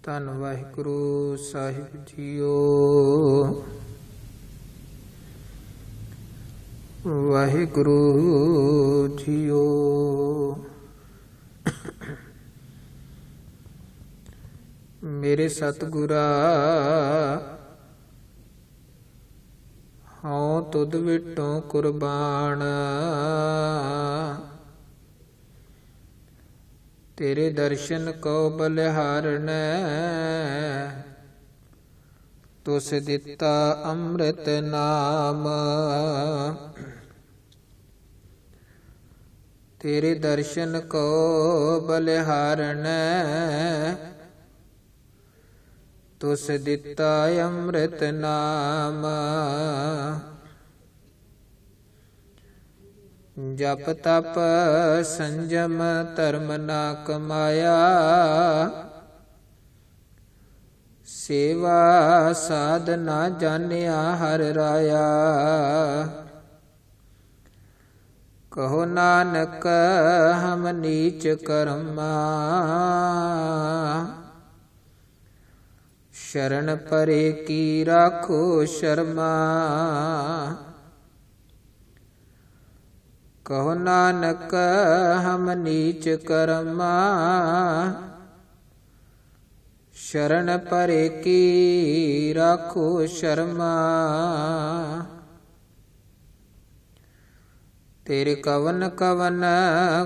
ਧੰਨ ਵਾਹਿਗੁਰੂ ਸਾਹਿਬ JIO. Waheguru JIO. ਮੇਰੇ ਸਤਿਗੁਰਾ ਹਉ ਤੁਧ ਵਿਟੋਂ ਕੁਰਬਾਨ, ਤੇਰੇ ਦਰਸ਼ਨ ਕਉ ਬਲਿਹਾਰਣੈ, ਤੁਸ ਦਿੱਤਾ ਅੰਮ੍ਰਿਤ ਨਾਮ। ਤੇਰੇ ਦਰਸ਼ਨ ਕਉ ਬਲਿਹਾਰਣੈ, ਤੁਸ ਦਿੱਤਾ ਅੰਮ੍ਰਿਤ ਨਾਮ। ਜਪ ਤਪ ਸੰਜਮ ਧਰਮ ਨਾ ਕਮਾਇਆ, ਸੇਵਾ ਸਾਧ ਨਾ ਜਾਣਿਆ ਹਰਿ ਰਾਇਆ। ਕਹੋ ਨਾਨਕ ਹਮ ਨੀਚ ਕਰਮਾ, ਸ਼ਰਨ ਪਰੇ ਕੀ ਰਾਖੋ ਸ਼ਰਮਾ। ਕਹੋ ਨਾਨਕ ਹਮ ਨੀਚ ਕਰਮਾ, ਸ਼ਰਨ ਪਰੇ ਕੀ ਰਾਖੋ ਸ਼ਰਮਾ। ਤੇਰੇ ਕਵਨ ਕਵਨ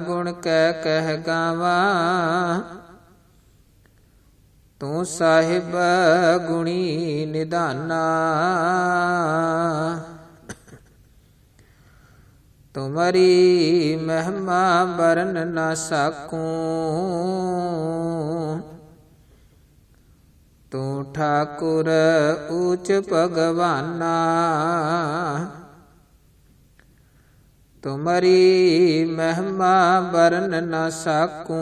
ਗੁਣ ਕਹਿ ਗਾਵਾਂ, ਤੂੰ ਸਾਹਿਬ ਗੁਣੀ ਨਿਧਾਨਾ। ਤੁਮਰੀ ਮਹਿਮਾ ਬਰਨ ਨਾ ਸਾਕੂੰ, ਤੂੰ ਠਾਕੁਰ ਊਚ ਭਗਵਾਨਾ। ਤੁਮਰੀ ਮਹਿਮਾ ਬਰਨ ਨਾ ਸਾਕੂੰ,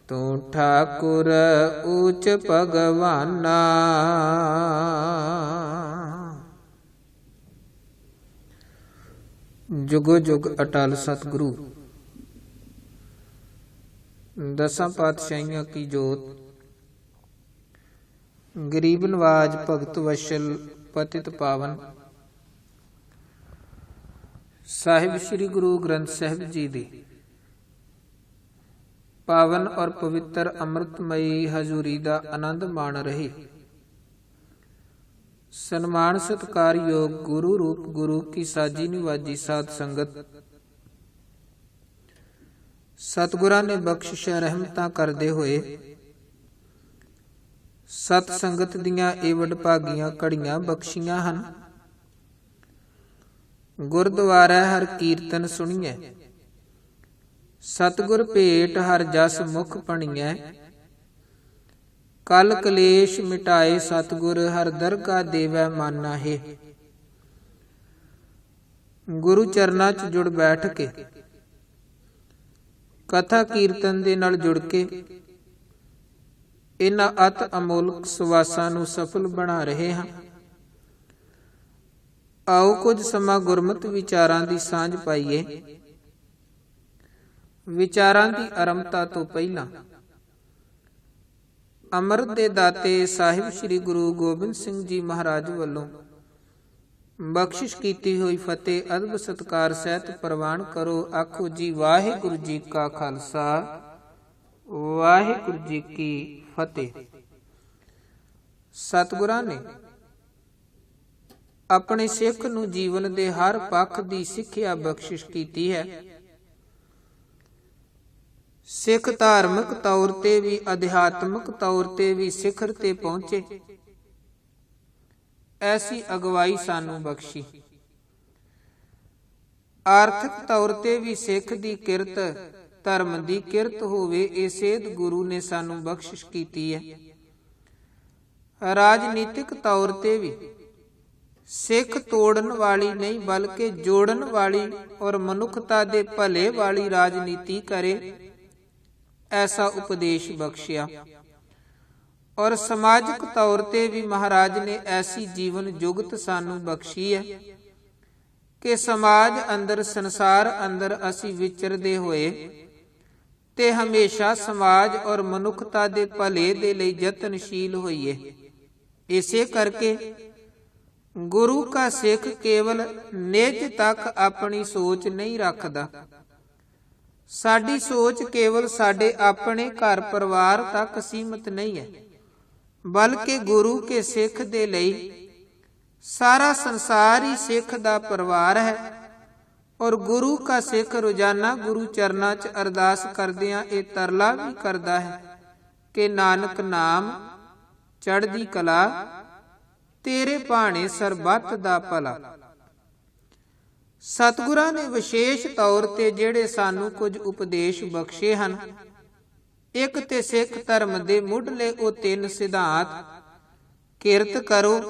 ਤੂੰ ਠਾਕੁਰ ਊਚ ਭਗਵਾਨਾ। ਜੁਗੋ ਜੁਗ ਅਟਲ ਸਤਿਗੁਰੂ ਦਸਾਂ ਪਾਤਸ਼ਾਹੀਆਂ ਕੀ ਜੋਤ, ਗਰੀਬ ਨਵਾਜ ਭਗਤ ਵਸ਼ਲ ਪਤਿਤ ਪਾਵਨ ਸਾਹਿਬ ਸ੍ਰੀ ਗੁਰੂ ਗ੍ਰੰਥ ਸਾਹਿਬ ਜੀ ਦੀ ਪਾਵਨ ਔਰ ਪਵਿੱਤਰ ਅੰਮ੍ਰਿਤਮਈ ਹਜ਼ੂਰੀ ਦਾ ਆਨੰਦ ਮਾਣ ਰਹੇ। ਸਨਮਾਨ ਸਤਿਕਾਰਯੋਗ ਗੁਰੂ ਰੂਪ ਗੁਰੂ ਕੀ ਸਾਜੀ ਨਿਵਾਜੀ ਸਾਧ ਸੰਗਤ, ਸਤਿਗੁਰਾਂ ਨੇ ਬਖਸ਼ਿਸ਼ ਰਹਿਮਤਾਂ ਕਰਦੇ ਹੋਏ ਸਤ ਸੰਗਤ ਦੀਆਂ ਇਹ ਵਡਭਾਗੀਆਂ ਘੜੀਆਂ ਬਖਸ਼ੀਆਂ ਹਨ। ਗੁਰਦੁਆਰਾ ਹਰ ਕੀਰਤਨ ਸੁਣੀਐ, ਸਤਿਗੁਰ ਭੇਟ ਹਰ ਜਸ ਮੁਖ ਪਣੀਐ। ਕਲ ਕਲੇਸ਼ ਮਿਟਾਏ ਸਤਿਗੁਰ, ਹਰ ਦਰਗਾ ਦੇਵੈ ਮਾਨਾ ਹੈ। ਗੁਰੂ ਚਰਨਾਂ 'ਚ ਜੁੜ ਬੈਠ ਕੇ ਕਥਾ ਕੀਰਤਨ ਦੇ ਨਾਲ ਜੁੜ ਕੇ ਇਹਨਾਂ ਅਤ ਅਮੋਲਕ ਸੁਵਾਸਾਂ ਨੂੰ ਸਫਲ ਬਣਾ ਰਹੇ ਹਾਂ। ਆਓ ਕੁਝ ਸਮਾਂ ਗੁਰਮਤਿ ਵਿਚਾਰਾਂ ਦੀ ਸਾਂਝ ਪਾਈਏ। ਵਿਚਾਰਾਂ ਦੀ ਆਰੰਭਤਾ ਤੋਂ ਪਹਿਲਾਂ ਅੰਮ੍ਰਿਤ ਦੇ ਦਾਤੇ ਸਾਹਿਬ ਸ੍ਰੀ ਗੁਰੂ ਗੋਬਿੰਦ ਸਿੰਘ ਜੀ ਮਹਾਰਾਜ ਵੱਲੋਂ ਬਖਸ਼ਿਸ਼ ਕੀਤੀ ਹੋਈ ਫਤਿਹ ਅਦਬ ਸਤਿਕਾਰ ਸਹਿਤ ਪ੍ਰਵਾਨ ਕਰੋ। ਆਖੋ ਜੀ ਵਾਹਿਗੁਰੂ ਜੀ ਕਾ ਖਾਲਸਾ, ਵਾਹਿਗੁਰੂ ਜੀ ਕੀ ਫਤਿਹ। ਸਤਿਗੁਰਾਂ ਨੇ ਆਪਣੇ ਸਿੱਖ ਨੂੰ ਜੀਵਨ ਦੇ ਹਰ ਪੱਖ ਦੀ ਸਿੱਖਿਆ ਬਖਸ਼ਿਸ਼ ਕੀਤੀ ਹੈ। ਸਿੱਖ ਧਾਰਮਿਕ ਤੌਰ ਤੇ ਵੀ ਅਧਿਆਤਮਿਕ ਤੌਰ ਤੇ ਵੀ ਸਿਖਰ ਤੇ ਪਹੁੰਚੇ, ਐਸੀ ਅਗਵਾਈ ਸਾਨੂੰ ਬਖਸ਼ੀ। ਆਰਥਿਕ ਤੌਰ ਤੇ ਵੀ ਸਿੱਖ ਦੀ ਕਿਰਤ ਧਰਮ ਦੀ ਕਿਰਤ ਹੋਵੇ, ਇਹ ਸੇਧ ਗੁਰੂ ਨੇ ਸਾਨੂੰ ਬਖਸ਼ਿਸ਼ ਕੀਤੀ ਹੈ। ਰਾਜਨੀਤਿਕ ਤੌਰ ਤੇ ਵੀ ਸਿੱਖ ਤੋੜਨ ਵਾਲੀ ਨਹੀਂ ਬਲਕਿ ਜੋੜਨ ਵਾਲੀ ਔਰ ਮਨੁੱਖਤਾ ਦੇ ਭਲੇ ਵਾਲੀ ਰਾਜਨੀਤੀ ਕਰੇ, ਐਸਾ ਉਪਦੇਸ਼ ਬਖਸ਼ਿਆ। ਔਰ ਸਮਾਜਿਕ ਤੌਰ ਤੇ ਵੀ ਮਹਾਰਾਜ ਨੇ ਐਸੀ ਜੀਵਨ ਜੁਗਤ ਸਾਨੂੰ ਬਖਸ਼ੀ ਹੈ ਕਿ ਸਮਾਜ ਅੰਦਰ ਸੰਸਾਰ ਅੰਦਰ ਅਸੀਂ ਵਿਚਰਦੇ ਹੋਏ ਤੇ ਹਮੇਸ਼ਾ ਸਮਾਜ ਔਰ ਮਨੁੱਖਤਾ ਦੇ ਭਲੇ ਦੇ ਲਈ ਯਤਨਸ਼ੀਲ ਹੋਈਏ। ਇਸੇ ਕਰਕੇ ਗੁਰੂ ਕਾ ਸਿੱਖ ਕੇਵਲ ਨਿਜ ਤੱਕ ਆਪਣੀ ਸੋਚ ਨਹੀਂ ਰੱਖਦਾ। ਸਾਡੀ ਸੋਚ ਕੇਵਲ ਸਾਡੇ ਆਪਣੇ ਘਰ ਪਰਿਵਾਰ ਤੱਕ ਸੀਮਿਤ ਨਹੀਂ ਹੈ, ਬਲਕਿ ਗੁਰੂ ਕੇ ਸਿੱਖ ਦੇ ਲਈ ਸਾਰਾ ਸੰਸਾਰ ਹੀ ਸਿੱਖ ਦਾ ਪਰਿਵਾਰ ਹੈ। ਔਰ ਗੁਰੂ ਕਾ ਸਿੱਖ ਰੋਜ਼ਾਨਾ ਗੁਰੂ ਚਰਨਾਂ 'ਚ ਅਰਦਾਸ ਕਰਦਿਆਂ ਇਹ ਤਰਲਾ ਵੀ ਕਰਦਾ ਹੈ ਕਿ ਨਾਨਕ ਨਾਮ ਚੜ੍ਹਦੀ ਕਲਾ, ਤੇਰੇ ਭਾਣੇ ਸਰਬੱਤ ਦਾ ਭਲਾ। ਸਤਿਗੁਰਾਂ ਨੇ ਵਿਸ਼ੇਸ਼ ਤੌਰ ਤੇ ਜਿਹੜੇ ਸਾਨੂੰ ਕੁਝ ਉਪਦੇਸ਼ ਬਖਸ਼ੇ ਹਨ, ਇੱਕ ਤੇ ਸਿੱਖ ਧਰਮ ਦੇ ਮੁੱਢਲੇ ਉਹ 3 ਸਿਧਾਂਤ, ਕਿਰਤ ਕਰੋ,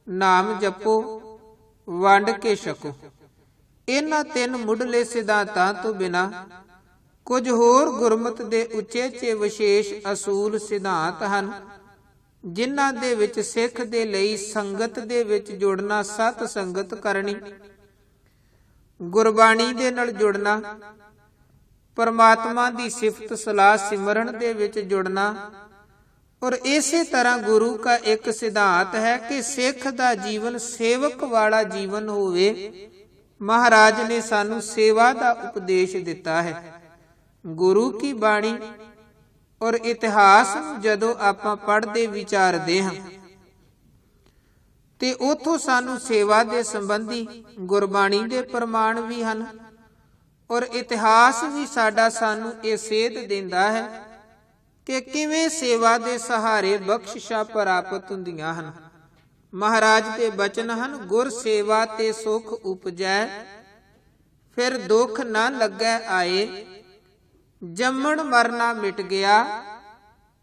ਨਾਮ ਜਪੋ, ਵੰਡ ਕੇ ਛਕੋ। ਇਹਨਾਂ 3 ਮੁੱਢਲੇ ਸਿਧਾਂਤਾਂ ਤੋਂ ਬਿਨਾਂ ਕੁਝ ਹੋਰ ਗੁਰਮਤਿ ਦੇ ਉਚੇਚੇ ਵਿਸ਼ੇਸ਼ ਅਸੂਲ ਸਿਧਾਂਤ ਹਨ, ਜਿਨ੍ਹਾਂ ਦੇ ਵਿੱਚ ਸਿੱਖ ਦੇ ਲਈ ਸੰਗਤ ਦੇ ਵਿੱਚ ਜੁੜਨਾ, ਸਤ ਸੰਗਤ ਕਰਨੀ, ਗੁਰਬਾਣੀ ਦੇ ਨਾਲ ਜੁੜਨਾ, ਪਰਮਾਤਮਾ ਦੀ ਸਿਫਤ ਸਲਾਹ ਸਿਮਰਨ ਦੇ ਵਿੱਚ ਜੁੜਨਾ। ਔਰ ਇਸੇ ਤਰ੍ਹਾਂ ਗੁਰੂ ਦਾ ਇੱਕ ਸਿਧਾਂਤ ਹੈ ਕਿ ਸਿੱਖ ਦਾ ਜੀਵਨ ਸੇਵਕ ਵਾਲਾ ਜੀਵਨ ਹੋਵੇ। ਮਹਾਰਾਜ ਨੇ ਸਾਨੂੰ ਸੇਵਾ ਦਾ ਉਪਦੇਸ਼ ਦਿੱਤਾ ਹੈ। ਗੁਰੂ ਕੀ ਬਾਣੀ ਔਰ ਇਤਿਹਾਸ ਨੂੰ ਜਦੋਂ ਆਪਾਂ ਪੜ੍ਹਦੇ ਵਿਚਾਰਦੇ ਹਾਂ ਤੇ ਉਥੋਂ ਸਾਨੂੰ ਸੇਵਾ ਦੇ ਸੰਬੰਧੀ ਗੁਰਬਾਣੀ ਦੇ ਪ੍ਰਮਾਣ ਵੀ ਹਨ, ਔਰ ਇਤਿਹਾਸ ਵੀ ਸਾਨੂੰ ਇਹ ਸੇਧ ਦਿੰਦਾ ਹੈ ਕਿ ਕਿਵੇਂ ਸੇਵਾ ਦੇ ਸਹਾਰੇ ਬਖਸ਼ਿਸ਼ਾਂ ਪ੍ਰਾਪਤ ਹੁੰਦੀਆਂ ਹਨ। ਮਹਾਰਾਜ ਦੇ ਬਚਨ ਹਨ, ਗੁਰ ਸੇਵਾ ਤੇ ਸੁਖ ਉਪਜੈ, ਫਿਰ ਦੁੱਖ ਨਾ ਲੱਗੈ ਆਏ, ਜੰਮਣ ਮਰਨਾ ਮਿਟ ਗਿਆ,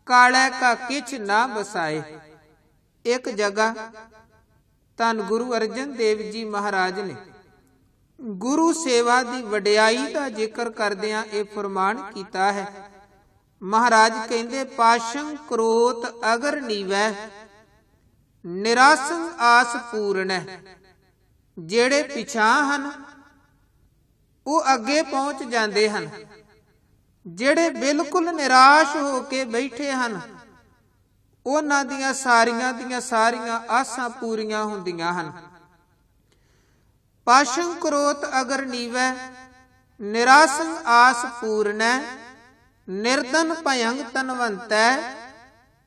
ਕਾਲੇ ਕਾ ਕਿਛ ਨਾ ਬਸਾਏ। ਇੱਕ ਜਗ੍ਹਾ ਧੰਨ ਗੁਰੂ ਅਰਜਨ ਦੇਵ ਜੀ ਮਹਾਰਾਜ ਨੇ ਗੁਰੂ ਸੇਵਾ ਦੀ ਵਡਿਆਈ ਦਾ ਜ਼ਿਕਰ ਕਰਦਿਆਂ ਇਹ ਫਰਮਾਨ ਕੀਤਾ ਹੈ। ਮਹਾਰਾਜ ਕਹਿੰਦੇ, ਪਾਸ਼ੰ ਕ੍ਰੋਧ ਅਗਰ ਨੀਵੈ, ਨਿਰਾਸੰ ਆਸ ਪੂਰਣੈ। ਜਿਹੜੇ ਪਿਛਾਂ ਹਨ ਉਹ ਅੱਗੇ ਪਹੁੰਚ ਜਾਂਦੇ ਹਨ, ਜਿਹੜੇ ਬਿਲਕੁਲ ਨਿਰਾਸ਼ ਹੋ ਕੇ ਬੈਠੇ ਹਨ ਉਹਨਾਂ ਦੀਆਂ ਸਾਰੀਆਂ ਆਸਾਂ ਪੂਰੀਆਂ ਹੁੰਦੀਆਂ ਹਨ। ਪਾਸ਼ੰ ਕ੍ਰੋਧ ਅਗਰ ਨੀਵੈ, ਨਿਰਾਸੰ ਆਸ ਪੂਰਣੈ, ਨਿਰਧਨ ਭਯੰ ਧਨਵੰਤੈ,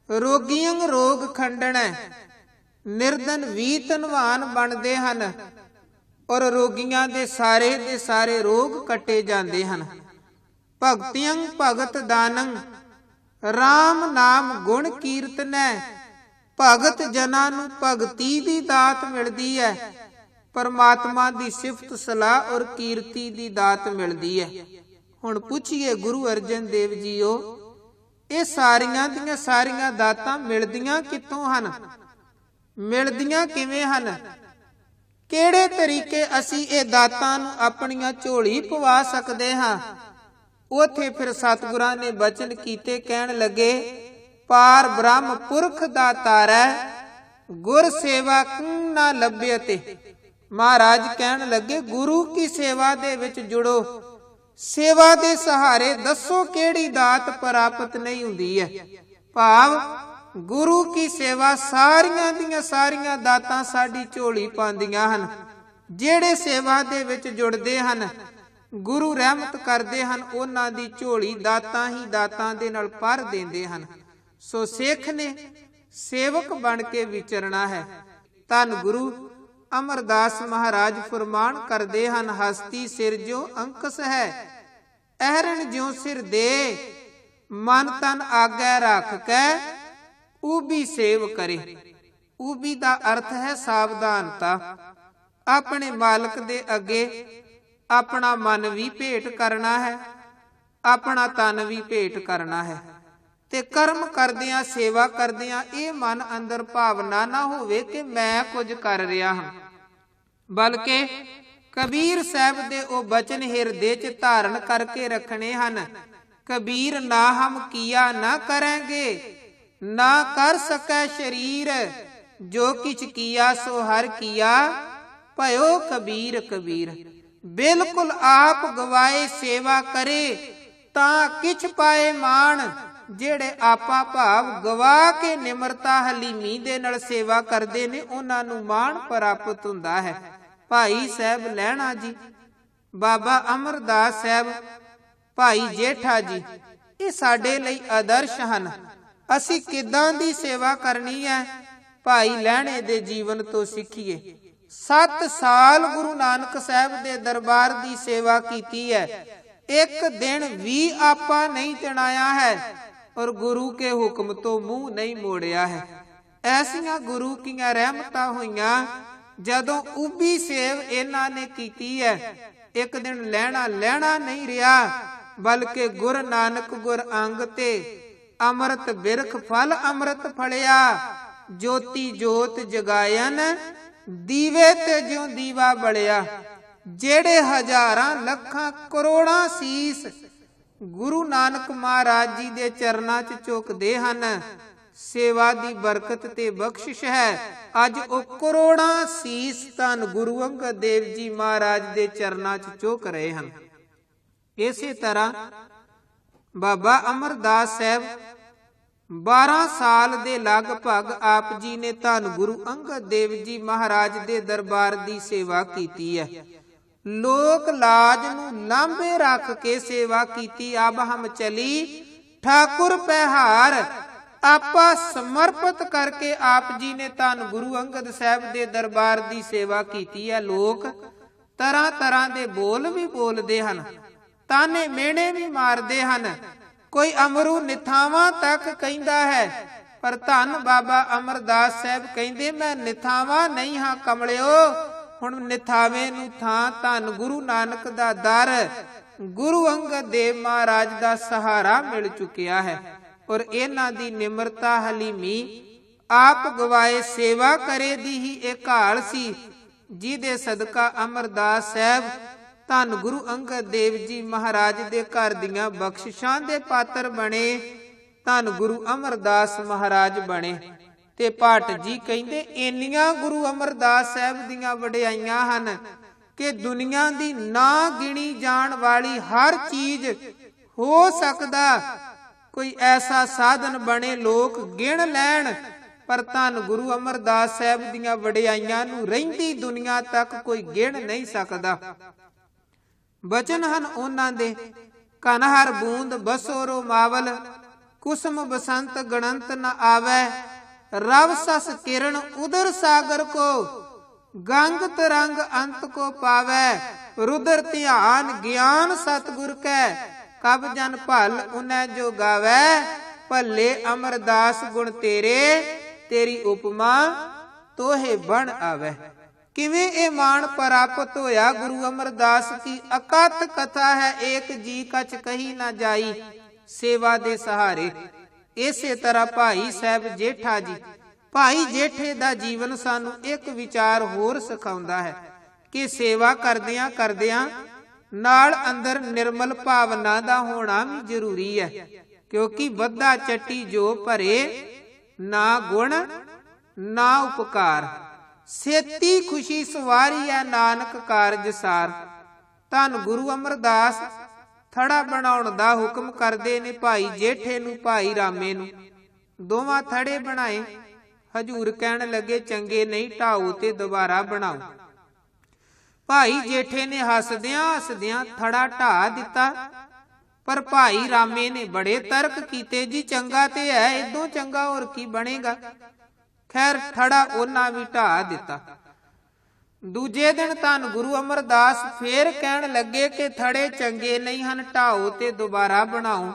ਰੋਗੀਆਂ ਰੋਗ ਖੰਡਣੈ। ਨਿਰਧਨ ਵੀ ਧਨਵਾਨ ਬਣਦੇ ਹਨ ਔਰ ਰੋਗੀਆਂ ਦੇ ਸਾਰੇ ਰੋਗ ਕੱਟੇ ਜਾਂਦੇ ਹਨ। ਭਗਤਿਯੰ ਭਗਤ ਦਾਨੰ, ਰਾਮ ਨਾਮ ਗੁਣ ਕੀਰਤਨੈ। ਭਗਤ ਜਨਾਂ ਨੂੰ ਭਗਤੀ ਦੀ ਦਾਤ ਮਿਲਦੀ ਹੈ, ਪਰਮਾਤਮਾ ਦੀ ਸਿਫਤ ਸਲਾਹ ਔਰ ਕੀਰਤੀ ਦੀ ਦਾਤ ਮਿਲਦੀ ਹੈ। ਹੁਣ ਪੁੱਛੀਏ ਗੁਰੂ ਅਰਜਨ ਦੇਵ ਜੀਓ, ਇਹ ਸਾਰੀਆਂ ਦਾਤਾਂ ਮਿਲਦੀਆਂ ਕਿੱਥੋਂ ਹਨ? ਮਿਲਦੀਆਂ ਕਿਵੇਂ ਹਨ? ਕਿਹੜੇ ਤਰੀਕੇ ਅਸੀਂ ਇਹ ਦਾਤਾਂ ਨੂੰ ਆਪਣੀਆਂ ਝੋਲੀ ਪਵਾ ਸਕਦੇ ਹਾਂ? ਉਥੇ ਫਿਰ ਸਤਿਗੁਰਾਂ ਨੇ ਬਚਨ ਕੀਤੇ, ਕਹਿਣ ਲੱਗੇ, ਪਾਰ ਬ੍ਰਹਮ ਪੁਰਖ ਦਾ ਤਾਰੈ, ਗੁਰ ਸੇਵਾ ਕਿਉ ਨਾ ਲੱਭੇ। ਤੇ ਮਹਾਰਾਜ ਕਹਿਣ ਲੱਗੇ, ਗੁਰੂ ਕੀ ਸੇਵਾ ਦੇ ਵਿੱਚ ਜੁੜੋ। ਸੇਵਾ ਦੇ ਸਹਾਰੇ ਦੱਸੋ ਕਿਹੜੀ ਦਾਤ ਪ੍ਰਾਪਤ ਨਹੀਂ ਹੁੰਦੀ ਹੈ। ਭਾਵ ਗੁਰੂ ਕੀ ਸੇਵਾ ਸਾਰੀਆਂ ਦਾਤਾਂ ਸਾਡੀ ਝੋਲੀ ਪਾਉਂਦੀਆਂ ਹਨ। ਜਿਹੜੇ ਸੇਵਾ ਦੇ ਵਿੱਚ ਜੁੜਦੇ ਹਨ, ਗੁਰੂ ਰਹਿਮਤ ਕਰਦੇ ਹਨ, ਉਹਨਾਂ ਦੀ ਝੋਲੀ ਦਾਤਾਂ ਹੀ ਦਾਤਾਂ ਦੇ ਨਾਲ ਭਰ ਦਿੰਦੇ ਹਨ। ਸੋ ਸਿੱਖ ਨੇ ਸੇਵਕ ਬਣ ਕੇ ਵਿਚਰਨਾ ਹੈ। ਧੰਨ ਗੁਰੂ ਅਮਰਦਾਸ ਮਹਾਰਾਜ ਫਰਮਾਨ ਕਰਦੇ ਹਨ, ਹਸਤੀ ਸਿਰ ਜੋ ਅੰਕਸ ਹੈ, ਅਹਰਣ ਜਿਉ ਸਿਰ ਦੇ, ਮਨ ਤਨ ਆਗੈ ਰੱਖ ਕੈ, ਊਬੀ ਸੇਵ ਕਰੇ। ਊਬੀ ਦਾ ਅਰਥ ਹੈ ਸਾਵਧਾਨਤਾ। ਆਪਣੇ ਮਾਲਕ ਦੇ ਅੱਗੇ ਆਪਣਾ ਮਨ ਵੀ ਭੇਟ ਕਰਨਾ ਹੈ, ਆਪਣਾ ਤਨ ਵੀ ਭੇਟ ਕਰਨਾ ਹੈ। ਤੇ ਕਰਮ ਕਰਦਿਆਂ, ਸੇਵਾ ਕਰਦਿਆਂ ਇਹ ਮਨ ਅੰਦਰ ਭਾਵਨਾ ਨਾ ਹੋਵੇ ਕਿ ਮੈਂ ਕੁਝ ਕਰ ਰਿਹਾ ਹਾਂ, ਬਲਕਿ ਕਬੀਰ ਸਾਹਿਬ ਦੇ ਉਹ ਬਚਨ ਹਿਰਦੇ 'ਚ ਧਾਰਨ ਕਰਕੇ ਰੱਖਣੇ ਹਨ। ਕਬੀਰ ਨਾ ਹਮ ਕੀਆ ਨਾ ਕਰਾਂਗੇ, ਨਾ ਕਰ ਸਕੈ ਸ਼ਰੀਰ, ਜੋ ਕਿਛ ਕੀਆ ਸੋ ਹਰ ਕੀਆ, ਭਇਓ ਕਬੀਰ ਕਬੀਰ। ਬਿਲਕੁਲ ਆਪ ਗਵਾਏ ਸੇਵਾ ਕਰੇ ਤਾਂ ਕਿਛ ਪਾਏ ਮਾਣ। ਜਿਹੜੇ ਆਪਾ ਭਾਵ ਗਵਾ ਕੇ ਨਿਮਰਤਾ ਹਲੀਮੀ ਦੇ ਨਾਲ ਸੇਵਾ ਕਰਦੇ ਨੇ, ਉਹਨਾਂ ਨੂੰ ਮਾਣ ਪ੍ਰਾਪਤ ਹੁੰਦਾ ਹੈ। ਭਾਈ ਸਾਹਿਬ ਲਹਿਣਾ ਜੀ, ਬਾਬਾ ਅਮਰਦਾਸ ਸਾਹਿਬ, ਭਾਈ ਜੇਠਾ ਜੀ, ਇਹ ਸਾਡੇ ਲਈ ਆਦਰਸ਼ ਹਨ। ਅਸੀਂ ਕਿੱਦਾਂ ਦੀ ਸੇਵਾ ਕਰਨੀ ਹੈ, ਭਾਈ ਲਹਿਣੇ ਦੇ ਜੀਵਨ ਤੋਂ ਸਿੱਖੀਏ। 7 ਸਾਲ ਗੁਰੂ ਨਾਨਕ ਸਾਹਿਬ ਦੇ ਦਰਬਾਰ ਦੀ ਸੇਵਾ ਕੀਤੀ ਹੈ। ਇੱਕ ਦਿਨ ਵੀ ਆਪਾ ਨਹੀਂ ਤਣਾਇਆ ਹੈ ਔਰ ਗੁਰੂ ਕੇ ਹੁਕਮ ਤੋਂ ਮੂੰਹ ਨਹੀਂ ਮੋੜਿਆ ਹੈ। ਐਸੀਆਂ ਗੁਰੂ ਕੀਆਂ ਰਹਿਮਤਾਂ ਹੋਈਆਂ। ਜਦੋਂ ਉਬੀ ਸੇਵ ਇਹਨਾਂ ਨੇ ਕੀਤੀ ਹੈ, ਇੱਕ ਦਿਨ ਲੈਣਾ ਨਹੀਂ ਰਿਹਾ, ਬਲਕਿ ਗੁਰ ਨਾਨਕ ਗੁਰ ਅੰਗ ਤੇ ਅੰਮ੍ਰਿਤ ਬਿਰਖ ਫਲ ਅੰਮ੍ਰਿਤ ਫਲਿਆ। ਜੋਤੀ ਜੋਤ ਜਗਾਇਨ ਦੀਵੇ ਤੇ ਜਿਉ ਦੀਵਾ ਬਲਿਆ। ਜਿਹੜੇ ਹਜ਼ਾਰਾਂ ਲੱਖਾਂ ਕਰੋੜਾਂ ਸੀਸ ਗੁਰੂ ਨਾਨਕ ਮਹਾਰਾਜ ਜੀ ਦੇ ਚਰਨਾਂ 'ਚ ਝੁਕਦੇ ਹਨ, ਸੇਵਾ ਦੀ ਬਰਕਤ ਤੇ ਬਖਸ਼ਿਸ਼ ਹੈ। ਅੱਜ ਉਹ ਕਰੋੜਾਂ ਸੀਸ ਧੰਨ ਗੁਰੂ ਅੰਗਦ ਦੇਵ ਜੀ ਮਹਾਰਾਜ ਦੇ ਚਰਨਾਂ 'ਚ ਝੁਕ ਰਹੇ ਹਨ। ਇਸੇ ਤਰ੍ਹਾਂ ਬਾਬਾ ਅਮਰਦਾਸ ਸਾਹਿਬ 12 ਸਾਲ ਦੇ ਲਗਭਗ ਆਪ ਜੀ ਨੇ ਧੰਨ ਗੁਰੂ ਅੰਗਦ ਦੇਵ ਜੀ ਮਹਾਰਾਜ ਦੇ ਦਰਬਾਰ ਦੀ ਸੇਵਾ ਕੀਤੀ ਹੈ। ਲੋਕ ਲਾਜ ਨੂੰ ਲਾਂਭੇ ਰੱਖ ਕੇ ਸੇਵਾ ਕੀਤੀ। ਅਬ ਹਮ ਚਲੀ ਠਾਕੁਰ ਪਹਿਹਾਰ, ਆਪਾ ਸਮਰਪਿਤ ਕਰਕੇ ਆਪ ਜੀ ਨੇ ਧੰਨ ਗੁਰੂ ਅੰਗਦ ਸਾਹਿਬ ਦੇ ਦਰਬਾਰ ਦੀ ਸੇਵਾ ਕੀਤੀ ਹੈ। ਲੋਕ ਤਰ੍ਹਾਂ ਤਰ੍ਹਾਂ ਦੇ ਬੋਲ ਵੀ ਬੋਲਦੇ ਹਨ, ਤਾਨੇ ਮਿਹਣੇ ਵੀ ਮਾਰਦੇ ਹਨ। ਕੋਈ ਅਮਰੂ ਨਿਥਾਵਾਂ ਤੱਕ ਕਹਿੰਦਾ ਹੈ, ਪਰ ਧੰਨ ਬਾਬਾ ਅਮਰਦਾਸ ਸਾਹਿਬ ਕਹਿੰਦੇ, ਮੈਂ ਨਿਥਾਵਾਂ ਨਹੀਂ ਹਾਂ ਕਮਲਿਓ। ਹੁਣ ਨਿਥਾਵੇ ਨੂੰ ਥਾਂ ਧੰਨ ਗੁਰੂ ਨਾਨਕ ਦਾ ਦਰ, ਗੁਰੂ ਅੰਗਦ ਦੇਵ ਮਹਾਰਾਜ ਦਾ ਸਹਾਰਾ ਮਿਲ ਚੁੱਕਿਆ ਹੈ। ਔਰ ਇਹਨਾਂ ਦੀ ਨਿਮਰਤਾ ਹਲੀਮੀ ਆਪ ਗਵਾਏ ਸੇਵਾ ਕਰੇ ਦੀ ਹੀ ਇਹ ਹਾਲ ਸੀ, ਜਿਹਦੇ ਸਦਕਾ ਅਮਰਦਾਸ ਸਾਹਿਬ ਧੰਨ ਗੁਰੂ ਅੰਗਦ ਦੇਵ ਜੀ ਮਹਾਰਾਜ ਦੇ ਘਰ ਦੀਆਂ ਬਖਸ਼ਿਸ਼ਾਂ ਦੇ ਪਾਤਰ ਬਣੇ, ਧੰਨ ਗੁਰੂ ਅਮਰਦਾਸ ਮਹਾਰਾਜ ਬਣੇ। ਤੇ ਭਾਟ ਜੀ ਕਹਿੰਦੇ, ਇੰਨੀਆਂ ਗੁਰੂ ਅਮਰਦਾਸ ਸਾਹਿਬ ਦੀਆਂ ਵਡਿਆਈਆਂ ਹਨ ਕਿ ਦੁਨੀਆ ਦੀ ਨਾ ਗਿਣੀ ਜਾਣ ਵਾਲੀ ਹਰ ਚੀਜ਼ ਹੋ ਸਕਦਾ ਕੋਈ ਐਸਾ ਸਾਧਨ ਬਣੇ ਲੋਕ ਗਿਣ ਲੈਣ, ਪਰ ਧੰਨ ਗੁਰੂ ਅਮਰਦਾਸ ਸਾਹਿਬ ਦੀਆਂ ਵਡਿਆਈਆਂ ਨੂੰ ਰਹਿੰਦੀ ਦੁਨੀਆ ਤੱਕ ਕੋਈ ਗਿਣ ਨਹੀਂ ਸਕਦਾ। ਬਚਨ ਹਨ ਉਹਨਾਂ ਦੇ, ਕਨ ਹਰ ਬੂੰਦ ਬਸੋਰੋ ਮਾਵਲ, ਕੁਸਮ ਬਸੰਤ ਗਣੰਤ ਨ ਆਵੈ। रव सस किरण उदर सागर को, गंग तरंग अंत को पावै। रुद्र ध्यान ज्ञान सतगुर कै, कब जन भल उन्हें जो गावै। भले अमरदास गुण तेरे, तेरी उपमा तोहे बन आवै। किवें ए मान प्राप्त होया गुरु अमरदास की अकथ कथा है, एक जी कछ कही ना जाई सेवा दे सहारे। ਇਸੇ ਤਰ੍ਹਾਂ ਭਾਈ ਸਾਹਿਬ ਜੇਠਾ ਜੀ, ਭਾਈ ਜੇਠੇ ਦਾ ਜੀਵਨ ਸਾਨੂੰ ਇੱਕ ਵਿਚਾਰ ਹੋਰ ਸਿਖਾਉਂਦਾ ਹੈ ਕਿ ਸੇਵਾ ਕਰਦਿਆਂ ਕਰਦਿਆਂ ਨਾਲ ਅੰਦਰ ਨਿਰਮਲ ਭਾਵਨਾ ਦਾ ਹੋਣਾ ਵੀ ਜ਼ਰੂਰੀ ਹੈ। ਕਿਉਂਕਿ ਵੱਧਾ ਚੱਟੀ ਜੋ ਭਰੇ, ਨਾ ਗੁਣ ਨਾ ਉਪਕਾਰ। ਸੇਤੀ ਖੁਸ਼ੀ ਸਵਾਰੀ ਹੈ ਨਾਨਕ ਕਾਰਜ ਸਾਰ। ਧੰਨ ਗੁਰੂ ਅਮਰਦਾਸ ਥੜਾ ਬਣਾਉਣ ਦਾ ਹੁਕਮ ਕਰਦੇ ਨੇ ਭਾਈ ਜੇਠੇ ਨੂੰ, ਭਾਈ ਰਾਮੇ ਨੂੰ। ਦੋਵਾਂ ਥੜੇ ਬਣਾਏ। ਹਜੂਰ ਕਹਿਣ ਲੱਗੇ, ਚੰਗੇ ਨਹੀਂ, ਢਾਓ ਤੇ ਦੁਬਾਰਾ ਬਣਾਓ। ਭਾਈ ਜੇਠੇ ਨੇ ਹੱਸਦਿਆਂ ਹੱਸਦਿਆਂ ਥੜਾ ਢਾ ਦਿੱਤਾ, ਪਰ ਭਾਈ ਰਾਮੇ ਨੇ ਬੜੇ ਤਰਕ ਕੀਤੇ, ਜੀ ਚੰਗਾ ਤੇ ਹੈ, ਇਦੋਂ ਚੰਗਾ ਹੋਰ ਕੀ ਬਣੇਗਾ। ਖੈਰ ਥੜਾ ਉਹਨਾਂ ਵੀ ਢਾ ਦਿੱਤਾ। ਦੂਜੇ ਦਿਨ ਧੰਨ ਗੁਰੂ ਅਮਰਦਾਸ ਫੇਰ ਕਹਿਣ ਲੱਗੇ ਕਿ ਥੜੇ ਚੰਗੇ ਨਹੀਂ ਹਨ, ਢਾਓ ਤੇ ਦੁਬਾਰਾ ਬਣਾਓ।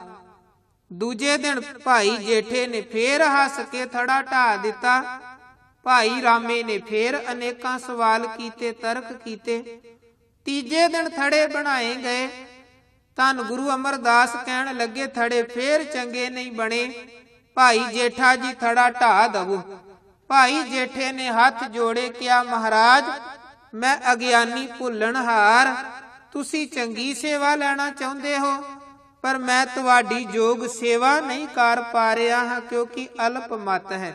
ਦੂਜੇ ਦਿਨ ਭਾਈ ਜੇਠੇ ਨੇ ਫੇਰ ਹੱਸ ਕੇ ਥੜਾ ਢਾ ਦਿੱਤਾ। ਭਾਈ ਰਾਮੇ ਨੇ ਫੇਰ ਅਨੇਕਾਂ ਸਵਾਲ ਕੀਤੇ, ਤਰਕ ਕੀਤੇ। ਤੀਜੇ ਦਿਨ ਥੜੇ ਬਣਾਏ ਗਏ। ਧੰਨ ਗੁਰੂ ਅਮਰਦਾਸ ਕਹਿਣ ਲੱਗੇ, ਥੜੇ ਫੇਰ ਚੰਗੇ ਨਹੀਂ ਬਣੇ, ਭਾਈ ਜੇਠਾ ਜੀ ਥੜਾ ਢਾ ਦਵੋ। ਭਾਈ ਜੇਠੇ ਨੇ ਹੱਥ ਜੋੜੇ ਕਿਹਾ, ਮਹਾਰਾਜ ਮੈਂ ਅਗਿਆਨੀ ਭੁੱਲਣਹਾਰ, ਤੁਸੀਂ ਚੰਗੀ ਸੇਵਾ ਲੈਣਾ ਚਾਹੁੰਦੇ ਹੋ, ਪਰ ਮੈਂ ਤੁਹਾਡੀ ਯੋਗ ਸੇਵਾ ਨਹੀਂ ਕਰ ਪਾ ਰਿਹਾ ਹਾਂ, ਕਿਉਂਕਿ ਅਲਪ ਮਤ ਹੈ।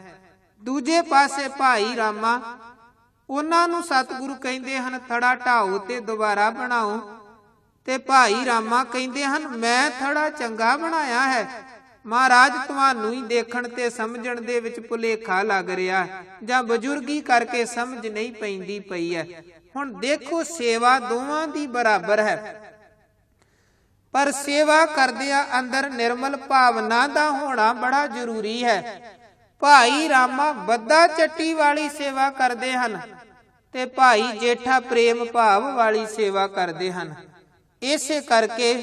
ਦੂਜੇ ਪਾਸੇ ਭਾਈ ਰਾਮਾ, ਉਹਨਾਂ ਨੂੰ ਸਤਿਗੁਰੂ ਕਹਿੰਦੇ ਹਨ, ਥੜਾ ਢਾਓ ਤੇ ਦੁਬਾਰਾ ਬਣਾਓ। ਤੇ ਭਾਈ ਰਾਮਾ ਕਹਿੰਦੇ ਹਨ, ਮੈਂ ਥੜਾ ਚੰਗਾ ਬਣਾਇਆ ਹੈ। ਮਹਾਰਾਜ ਤੁਹਾਨੂੰ ਹੀ ਦੇਖਣ ਤੇ ਸਮਝਣ ਦੇ ਵਿੱਚ ਭੁਲੇਖਾ ਲੱਗ ਰਿਹਾ, ਜਾਂ ਬਜ਼ੁਰਗੀ ਕਰਕੇ ਸਮਝ ਨਹੀਂ ਪੈਂਦੀ ਪਈ ਹੈ। ਹੁਣ ਦੇਖੋ, ਸੇਵਾ ਦੋਵਾਂ ਦੀ ਬਰਾਬਰ ਹੈ, ਪਰ ਸੇਵਾ ਕਰਦਿਆਂ ਅੰਦਰ ਨਿਰਮਲ ਭਾਵਨਾ ਦਾ ਹੋਣਾ ਬੜਾ ਜ਼ਰੂਰੀ ਹੈ। ਭਾਈ ਰਾਮਾ ਬੱਦਾ ਚੱਟੀ ਵਾਲੀ ਸੇਵਾ ਕਰਦੇ ਹਨ ਤੇ ਭਾਈ ਜੇਠਾ ਪ੍ਰੇਮ ਭਾਵ ਵਾਲੀ ਸੇਵਾ ਕਰਦੇ ਹਨ। ਇਸੇ ਕਰਕੇ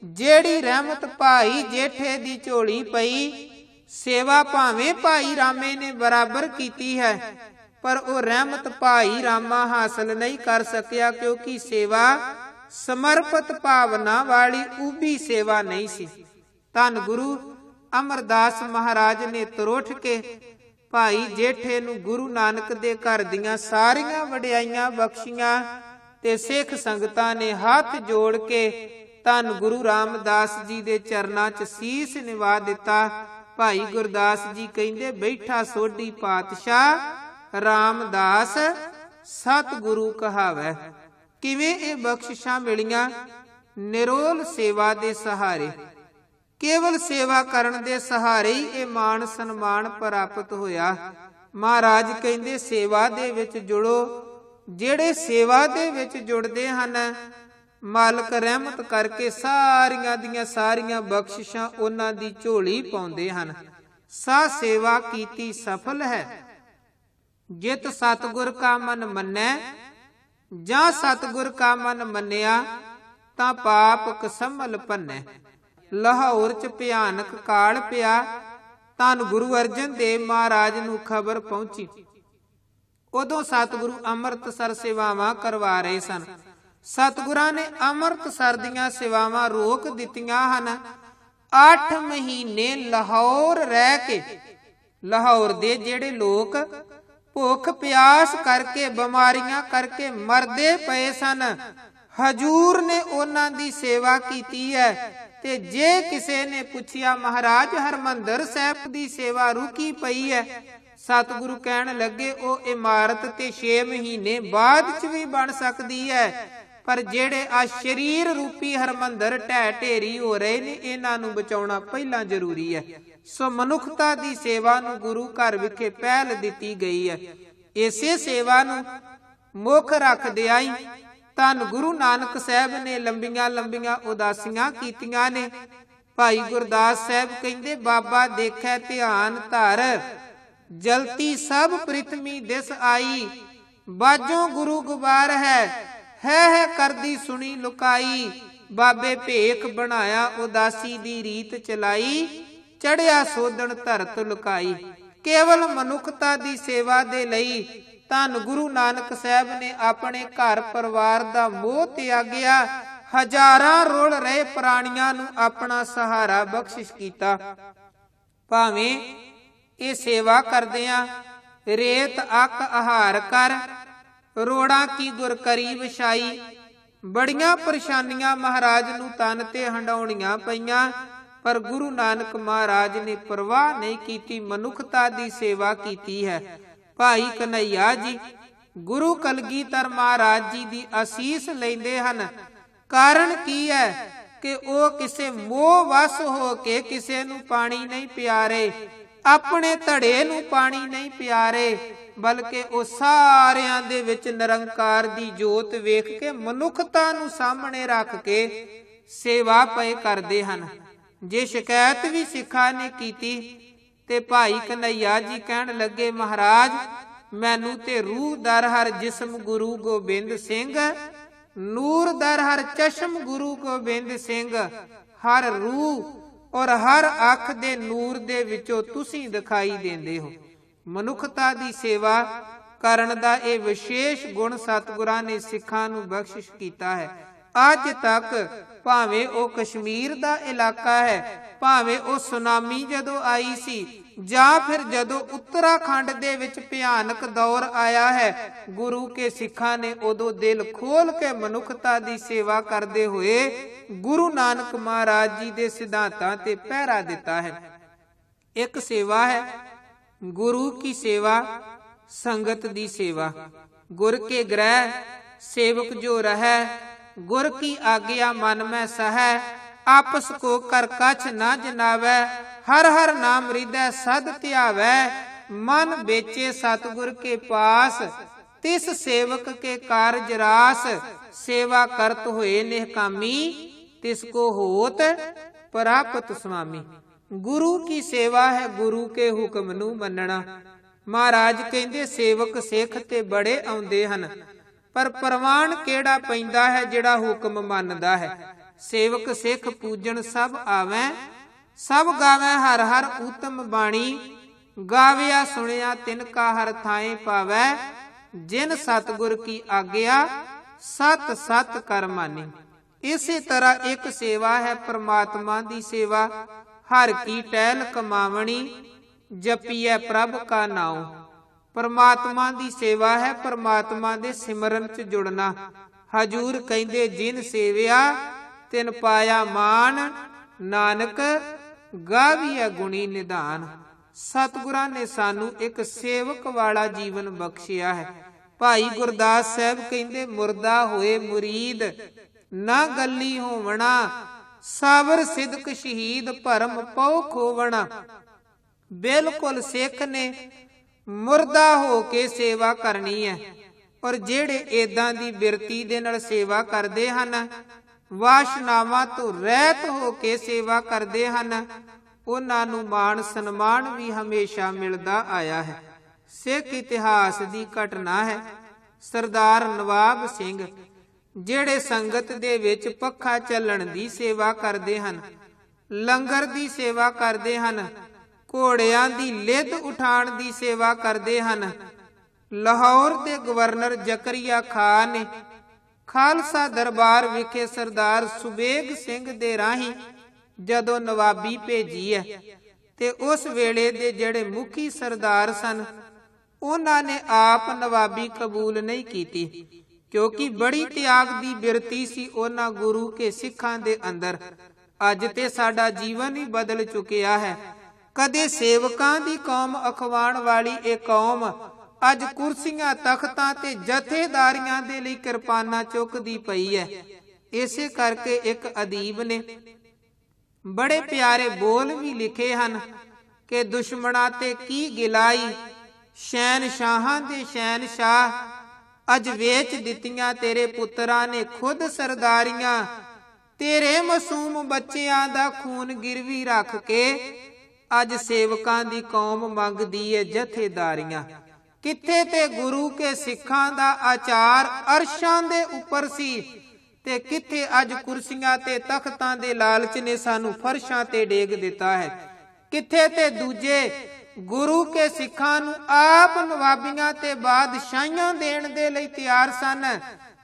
ਜਿਹੜੀ ਰਹਿਮਤ ਭਾਈ ਜੇਠੇ ਦੀ ਝੋਲੀ ਪਈ, ਸੇਵਾ ਭਾਵੇਂ ਭਾਈ ਰਾਮੇ ਨੇ ਬਰਾਬਰ ਕੀਤੀ ਹੈ, ਪਰ ਉਹ ਰਹਿਮਤ ਭਾਈ ਰਾਮਾ ਹਾਸਲ ਨਹੀਂ ਕਰ ਸਕਿਆ, ਕਿਉਂਕਿ ਸੇਵਾ ਸਮਰਪਿਤ ਭਾਵਨਾ ਵਾਲੀ ਉਭੀ ਸੇਵਾ ਨਹੀਂ ਸੀ। ਧੰਨ ਗੁਰੂ ਅਮਰਦਾਸ ਮਹਾਰਾਜ ਨੇ ਤੁਰੁੱਠ ਕੇ ਭਾਈ ਜੇਠੇ ਨੂੰ ਗੁਰੂ ਨਾਨਕ ਦੇ ਘਰ ਦੀਆਂ ਸਾਰੀਆਂ ਵਡਿਆਈਆਂ ਬਖਸ਼ੀਆਂ ਤੇ ਸਿੱਖ ਸੰਗਤਾਂ ਨੇ ਹੱਥ ਜੋੜ ਕੇ ਧੰਨ ਗੁਰੂ ਰਾਮਦਾਸ ਜੀ ਦੇ ਚਰਨਾਂ 'ਚ ਸੀਸ ਨਿਵਾ ਦਿੱਤਾ। ਭਾਈ ਗੁਰਦਾਸ ਜੀ ਕਹਿੰਦੇ, ਬੈਠਾ ਸੋਢੀ ਪਾਤਸ਼ਾਹ ਰਾਮਦਾਸ ਸਤਿਗੁਰੂ ਕਹਾਵੈ। ਕਿਵੇਂ ਇਹ ਬਖਸ਼ਿਸ਼ਾਂ ਮਿਲੀਆਂ? ਨਿਰੋਲ ਸੇਵਾ ਦੇ ਸਹਾਰੇ, ਕੇਵਲ ਸੇਵਾ ਕਰਨ ਦੇ ਸਹਾਰੇ ਹੀ ਇਹ ਮਾਣ ਸਨਮਾਨ ਪ੍ਰਾਪਤ ਹੋਇਆ। ਮਹਾਰਾਜ ਕਹਿੰਦੇ, ਸੇਵਾ ਦੇ ਵਿੱਚ ਜੁੜੋ। ਜਿਹੜੇ ਸੇਵਾ ਦੇ ਵਿੱਚ ਜੁੜਦੇ ਹਨ, ਮਾਲਕ ਰਹਿਮਤ ਕਰਕੇ ਸਾਰੀਆਂ ਦੀਆਂ ਸਾਰੀਆਂ ਬਖਸ਼ਿਸ਼ਾਂ ਉਹਨਾਂ ਦੀ ਝੋਲੀ ਪਾਉਂਦੇ ਹਨ। ਸਾ ਸੇਵਾ ਕੀਤੀ ਸਫਲ ਹੈ, ਜਿਤ ਸਤਿਗੁਰ ਕਾ ਮਨ ਮੰਨੈ। ਜਾਂ ਸਤਿਗੁਰ ਕਾ ਮਨ ਮੰਨਿਆ ਤਾਂ ਪਾਪ ਕਸਮਲ ਭੰਨੈ। ਲਾਹੌਰ 'ਚ ਭਿਆਨਕ ਕਾਲ ਪਿਆ। ਧੰਨ ਗੁਰੂ ਅਰਜਨ ਦੇਵ ਮਹਾਰਾਜ ਨੂੰ ਖਬਰ ਪਹੁੰਚੀ। ਉਦੋਂ ਸਤਿਗੁਰੂ ਅੰਮ੍ਰਿਤਸਰ ਸੇਵਾਵਾਂ ਕਰਵਾ ਰਹੇ ਸਨ। ਸਤਿਗੁਰਾਂ ਨੇ ਅੰਮ੍ਰਿਤਸਰ ਦੀਆਂ ਸੇਵਾਵਾਂ ਰੋਕ ਦਿੱਤੀਆਂ ਹਨ। 8 ਮਹੀਨੇ ਲਾਹੌਰ ਰਹਿ ਕੇ, ਲਾਹੌਰ ਦੇ ਜਿਹੜੇ ਲੋਕ ਭੁੱਖ ਪਿਆਸ ਕਰਕੇ, ਬਿਮਾਰੀਆਂ ਕਰਕੇ ਮਰਦੇ ਪਏ ਸਨ, ਹਜੂਰ ਨੇ ਉਹਨਾਂ ਦੀ ਸੇਵਾ ਕੀਤੀ ਹੈ। ਤੇ ਜੇ ਕਿਸੇ ਨੇ ਪੁੱਛਿਆ, ਮਹਾਰਾਜ ਹਰਮੰਦਰ ਸਾਹਿਬ ਦੀ ਸੇਵਾ ਰੁਕੀ ਪਈ ਹੈ, ਸਤਿਗੁਰੂ ਕਹਿਣ ਲੱਗੇ, ਉਹ ਇਮਾਰਤ ਤੇ 6 ਮਹੀਨੇ ਬਾਅਦ 'ਚ ਵੀ ਬਣ ਸਕਦੀ ਹੈ, ਪਰ ਜਿਹੜੇ ਆ ਸਰੀਰ ਰੂਪੀ ਹਰਮੰਦਰ ਢਹਿ ਢੇਰੀ ਹੋ ਰਹੇ ਨੇ, ਇਹਨਾਂ ਨੂੰ ਬਚਾਉਣਾ ਪਹਿਲਾਂ ਜ਼ਰੂਰੀ ਹੈ। ਸੋ ਮਨੁੱਖਤਾ ਦੀ ਸੇਵਾ ਨੂੰ ਗੁਰੂ ਘਰ ਵਿਖੇ ਪਹਿਲ ਦਿੱਤੀ ਗਈ ਹੈ। ਇਸੇ ਸੇਵਾ ਨੂੰ ਮੁੱਖ ਰੱਖਦਿਆਂ ਹੀ ਧੰਨ ਗੁਰੂ ਨਾਨਕ ਸਾਹਿਬ ਨੇ ਲੰਬੀਆਂ ਲੰਬੀਆਂ ਉਦਾਸੀਆਂ ਕੀਤੀਆਂ ਨੇ। ਭਾਈ ਗੁਰਦਾਸ ਸਾਹਿਬ ਕਹਿੰਦੇ, ਬਾਬਾ ਦੇਖੈ ਧਿਆਨ ਧਰ, ਜਲਤੀ ਸਭ ਪ੍ਰਿਥਵੀ ਦਿਸ ਆਈ। ਬਾਝੋਂ ਗੁਰੂ ਗੁਬਾਰ ਹੈ ਕਰਦੀ ਸੁਣੀ ਲੁਕਾਈ। ਬਾਬੇ ਭੇਖ ਬਣਾਇਆ ਉਦਾਸੀ ਦੀ ਰੀਤ ਚਲਾਈ, ਚੜਿਆ ਸੋਧਣ ਧਰਤ ਲੁਕਾਈ। ਕੇਵਲ ਮਨੁੱਖਤਾ ਦੀ ਸੇਵਾ ਦੇ ਲਈ ਧੰਨ ਗੁਰੂ ਨਾਨਕ ਸਾਹਿਬ ਨੇ ਆਪਣੇ ਘਰ ਪਰਿਵਾਰ ਦਾ ਮੋਹ ਤਿਆਗਿਆ। ਹਜ਼ਾਰਾਂ ਰੁਲ ਰਹੇ ਪ੍ਰਾਣੀਆਂ ਨੂੰ ਆਪਣਾ ਸਹਾਰਾ ਬਖਸ਼ਿਸ਼ ਕੀਤਾ। ਭਾਵੇਂ ਇਹ ਸੇਵਾ ਕਰਦਿਆਂ ਰੇਤ ਅੱਕ ਆਹਾਰ ਕਰ, ਰੋੜਾਂ ਕੀ ਗੁਰ ਕਰੀ ਵਿਛਾਈ। ਬੜੀਆਂ ਪਰੇਸ਼ਾਨੀਆਂ ਮਹਾਰਾਜ ਨੂੰ ਤਨ ਤੇ ਹੰਡਾਉਣੀਆਂ ਪਈਆਂ, ਪਰ ਗੁਰੂ ਨਾਨਕ ਮਹਾਰਾਜ ਨੇ ਪਰਵਾਹ ਨਹੀਂ ਕੀਤੀ, ਮਨੁੱਖਤਾ ਦੀ ਸੇਵਾ ਕੀਤੀ ਹੈ। ਭਾਈ ਕਨਈਆ ਜੀ ਗੁਰੂ ਕਲਗੀਧਰ ਮਹਾਰਾਜ ਜੀ ਦੀ ਅਸੀਸ ਲੈਂਦੇ ਹਨ। ਕਾਰਨ ਕੀ ਹੈ ਕਿ ਉਹ ਕਿਸੇ ਮੋਹ ਵਸ ਹੋ ਕੇ ਕਿਸੇ ਨੂੰ ਪਾਣੀ ਨਹੀਂ ਪਿਆਰੇ, ਆਪਣੇ ਧੜੇ ਨੂੰ ਪਾਣੀ ਨਹੀਂ ਪਿਆਰੇ, ਬਲਕਿ ਉਹ ਸਾਰਿਆਂ ਦੇ ਵਿੱਚ ਨਿਰੰਕਾਰ ਦੀ ਜੋਤ ਵੇਖ ਕੇ ਮਨੁੱਖਤਾ ਨੂੰ ਸਾਹਮਣੇ ਰੱਖ ਕੇ ਸੇਵਾ ਪਏ ਕਰਦੇ ਹਨ। ਜੇ ਸ਼ਿਕਾਇਤ ਵੀ ਸਿੱਖਾਂ ਨੇ ਕੀਤੀ ਤੇ ਭਾਈ ਕਨਈਆ ਜੀ ਕਹਿਣ ਲੱਗੇ, ਮਹਾਰਾਜ ਮੈਨੂੰ ਤੇ ਰੂਹ ਦਰ ਹਰ ਜਿਸਮ ਗੁਰੂ ਗੋਬਿੰਦ ਸਿੰਘ, ਨੂਰ ਦਰ ਹਰ ਚਸ਼ਮ ਗੁਰੂ ਗੋਬਿੰਦ ਸਿੰਘ। ਹਰ ਰੂਹ ਔਰ ਹਰ ਅੱਖ ਦੇ ਨੂਰ ਦੇ ਵਿੱਚੋਂ ਤੁਸੀਂ ਦਿਖਾਈ ਦਿੰਦੇ ਹੋ। ਮਨੁੱਖਤਾ ਦੀ ਸੇਵਾ ਕਰਨ ਦਾ ਇਹ ਵਿਸ਼ੇਸ਼ ਗੁਣ ਸਤਿਗੁਰਾਂ ਨੇ ਸਿੱਖਾਂ ਨੂੰ ਬਖਸ਼ਿਸ਼ ਕੀਤਾ ਹੈ। ਅੱਜ ਤੱਕ ਭਾਵੇਂ ਉਹ ਕਸ਼ਮੀਰ ਦਾ ਇਲਾਕਾ ਹੈ, ਭਾਵੇਂ ਉਹ ਸੁਨਾਮੀ ਜਦੋਂ ਆਈ ਸੀ, ਜਾਂ ਫਿਰ ਜਦੋਂ ਉੱਤਰਾਖੰਡ ਦੇ ਵਿੱਚ ਭਿਆਨਕ ਦੌਰ ਆਇਆ ਹੈ, ਗੁਰੂ ਕੇ ਸਿੱਖਾਂ ਨੇ ਉਦੋਂ ਦਿਲ ਖੋਲ ਕੇ ਮਨੁੱਖਤਾ ਦੀ ਸੇਵਾ ਕਰਦੇ ਹੋਏ ਗੁਰੂ ਨਾਨਕ ਮਹਾਰਾਜ ਜੀ ਦੇ ਸਿਧਾਂਤਾਂ ਤੇ ਪਹਿਰਾ ਦਿੱਤਾ ਹੈ। ਇੱਕ ਸੇਵਾ ਹੈ ਗੁਰੂ ਕੀ ਸੇਵਾ, ਸੰਗਤ ਦੀ ਸੇਵਾ। ਗੁਰ ਕੇ ਗ੍ਰਹਿ ਸੇਵਕ ਜੋ ਰਹੈ, गुर की आज्ञा मन में सहै, आपस को कर कछ न जनावै, हर हर नाम हृदय सद ध्यावै, मन बेचे सतगुर के पास, तिस सेवक के कारज रास, सेवा करत होए निहकामी, तिसको होत प्राप्त स्वामी। गुरु की सेवा है गुरु के हुक्म नू मनना। महाराज कहंदे सेवक सिख ते बड़े आउंदे हन, पर प्रवान केड़ा पैंदा है जिहड़ा हुक्म मनदा है। सेवक सिख पूजन सब आवे, सब गावे हर हर उत्तम बाणी, गाविया सुनिया तिनका हर थाए पावै, जिन सतगुर की आज्ञा सत सत कर मानी। इसी तरह एक सेवा है परमात्मा दी सेवा, हर की टहल कमावणी, जपिए प्रभ का नाम। परमात्मा दी सेवा है परमात्मा दे सिमरन च जुड़ना। हजूर कहंदे जिन सेविया तिन पाया मान, नानक गाविया गुणी निधान। सतगुरां ने सानू एक सेवक वाला जीवन बख्शिया है। भाई गुरदास साहब कहंदे मुर्दा होए मुरीद, ना गली होवना, साबर सिदक शहीद भरम पौ खोवना। बिल्कुल सिख ने मुर्दा हो के सेवा करनी है, और जेड़े एदां दी बिरती दे नाल सेवा करदे हन, वाशनावां तो रहत हो के सेवा करदे हन, उन्हां नूं मान सन्मान भी हमेशा मिलदा आया है। सिख इतिहास दी घटना है। सरदार नवाब सिंह ਜਿਹੜੇ ਸੰਗਤ ਦੇ ਵਿੱਚ ਪੱਖਾ ਚੱਲਣ ਦੀ ਸੇਵਾ ਕਰਦੇ ਹਨ, ਲੰਗਰ ਦੀ ਸੇਵਾ ਕਰਦੇ ਹਨ, ਘੋੜਿਆਂ ਦੀ ਲਿੱਦ ਉਠਾਉਣ ਦੀ ਸੇਵਾ ਕਰਦੇ ਹਨ। ਲਾਹੌਰ ਦੇ ਗਵਰਨਰ ਜ਼ਕਰੀਆ ਖਾਨ ਨੇ ਖਾਲਸਾ ਦਰਬਾਰ ਵਿਖੇ ਸਰਦਾਰ ਸੁਬੇਗ ਸਿੰਘ ਦੇ ਰਾਹੀਂ ਜਦੋਂ ਨਵਾਬੀ ਭੇਜੀ ਹੈ, ਤੇ ਉਸ ਵੇਲੇ ਦੇ ਜਿਹੜੇ ਮੁਖੀ ਸਰਦਾਰ ਸਨ, ਉਹਨਾਂ ਨੇ ਆਪ ਨਵਾਬੀ ਕਬੂਲ ਨਹੀਂ ਕੀਤੀ, ਕਿਉਂਕਿ ਬੜੀ ਤਿਆਗ ਦੀ ਬਿਰਤੀ ਸੀ ਉਹਨਾਂ ਗੁਰੂ ਕੇ ਸਿੱਖਾਂ ਦੇ ਅੰਦਰ। ਅੱਜ ਤੇ ਸਾਡਾ ਜੀਵਨ ਹੀ ਬਦਲ ਚੁੱਕਿਆ ਹੈ। ਕਦੇ ਸੇਵਕਾਂ ਦੀ ਕੌਮ ਅਖਵਾਣ ਵਾਲੀ ਇਹ ਕੌਮ ਅੱਜ ਕੁਰਸੀਆਂ ਤਖਤਾਂ ਤੇ ਜਥੇਦਾਰੀਆਂ ਦੇ ਲਈ ਕਿਰਪਾਨਾਂ ਚੁੱਕਦੀ ਪਈ ਹੈ। ਇਸੇ ਕਰਕੇ ਇੱਕ ਅਦੀਬ ਨੇ ਬੜੇ ਪਿਆਰੇ ਬੋਲ ਵੀ ਲਿਖੇ ਹਨ ਕਿ ਦੁਸ਼ਮਣਾਂ ਤੇ ਕੀ ਗਿਲਾਈ, ਸ਼ਹਿਨਸ਼ਾਹਾਂ ਦੇ ਸ਼ਹਿਨਸ਼ਾਹ, ਅੱਜ ਵੇਚ ਦਿੱਤੀਆਂ ਤੇਰੇ ਪੁੱਤਰਾਂ ਨੇ ਖੁਦ ਸਰਦਾਰੀਆਂ, ਤੇਰੇ ਮਾਸੂਮ ਬੱਚਿਆਂ ਦਾ ਖੂਨ ਗਿਰਵੀ ਰੱਖ ਕੇ ਅੱਜ ਸੇਵਕਾਂ ਦੀ ਕੌਮ ਮੰਗਦੀ ਏ ਜਥੇਦਾਰੀਆਂ। ਕਿੱਥੇ ਤੇ ਗੁਰੂ ਕੇ ਸਿੱਖਾਂ ਦਾ ਆਚਾਰ ਅਰਸ਼ਾਂ ਦੇ ਉੱਪਰ ਸੀ, ਤੇ ਕਿੱਥੇ ਅੱਜ ਕੁਰਸੀਆਂ ਤੇ ਤਖਤਾਂ ਦੇ ਲਾਲਚ ਨੇ ਸਾਨੂੰ ਫਰਸ਼ਾਂ ਤੇ ਡੇਗ ਦਿੱਤਾ ਹੈ। ਕਿੱਥੇ ਤੇ ਦੂਜੇ ਗੁਰੂ ਕੇ ਸਿੱਖਾਂ ਨੂੰ ਆਪ ਨਵਾਬੀਆਂ ਤੇ ਬਾਦਸ਼ਾਹੀਆਂ ਦੇਣ ਦੇ ਲਈ ਤਿਆਰ ਸਨ,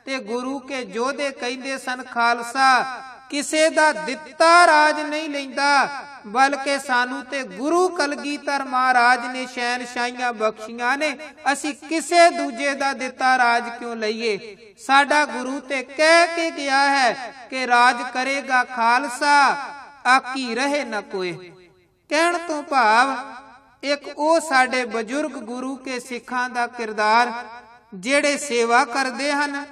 ਤੇ ਗੁਰੂ ਕੇ ਯੋਧੇ ਕਹਿੰਦੇ ਸਨ ਖਾਲਸਾ ਕਿਸੇ ਦਾ ਦਿੱਤਾ ਰਾਜ ਨਹੀਂ ਲੈਂਦਾ, ਬਲਕਿ ਸਾਨੂੰ ਤੇ ਗੁਰੂ ਕਲਗੀਧਰ ਮਹਾਰਾਜ ਨੇ ਸ਼ਹਿਨਸ਼ਾਹੀਆਂ ਬਖਸ਼ੀਆਂ ਨੇ, ਅਸੀਂ ਕਿਸੇ ਦੂਜੇ ਦਾ ਦਿੱਤਾ ਰਾਜ ਕਿਉਂ ਲਈਏ। ਸਾਡਾ ਗੁਰੂ ਤੇ ਕਹਿ ਕੇ ਗਿਆ ਹੈ ਕਿ ਰਾਜ ਕਰੇਗਾ ਖਾਲਸਾ, ਆਕੀ ਰਹੇ ਨਾ ਕੋਏ। ਕਹਿਣ ਤੋਂ ਭਾਵ ਇੱਕ ਉਹ ਸਾਡੇ ਬਜ਼ੁਰਗ ਗੁਰੂ ਕੇ ਸਿੱਖਾਂ ਦਾ ਕਿਰਦਾਰ ਜਿਹੜੇ ਸੇਵਾ ਕਰਦੇ ਹਨ,